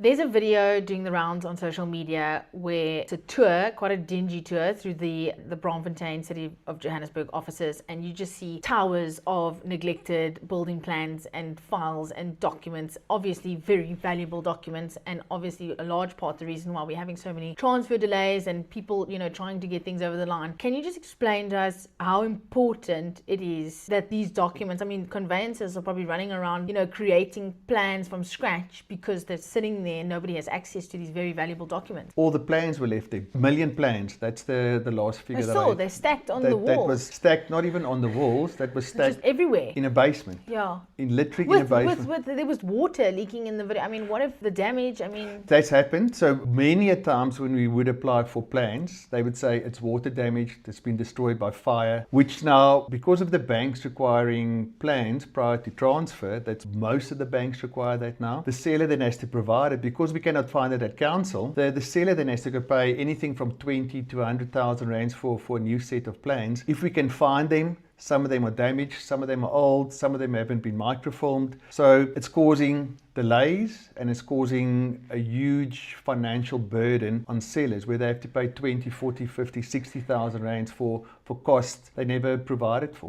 There's a video doing the rounds on social media where it's a tour, quite a dingy tour through the Braamfontein City of Johannesburg offices, and you just see towers of neglected building plans and files and documents, obviously very valuable documents, and obviously a large part the reason why we're having so many transfer delays and people, trying to get things over the line. Can you just explain to us how important it is that these documents, conveyancers are probably running around, creating plans from scratch because they're sitting there and nobody has access to these very valuable documents. All the plans were left there. Million plans. That's the last figure that I saw. They're stacked on the walls. That was stacked, not even on the walls. That was stacked just everywhere. In a basement. Yeah. Literally in a basement. There was water leaking in the video. What if the damage? That's happened. So many a times when we would apply for plans, they would say it's water damaged, it's been destroyed by fire, which now, because of the banks requiring plans prior to transfer, that's most of the banks require that now. The seller then has to provide it. Because we cannot find it at council, the seller then has to go pay anything from 20 to 100,000 rands for a new set of plans. If we can find them, some of them are damaged, some of them are old, some of them haven't been microfilmed. So it's causing delays and it's causing a huge financial burden on sellers where they have to pay 20, 40, 50, 60,000 rands for costs they never provided for.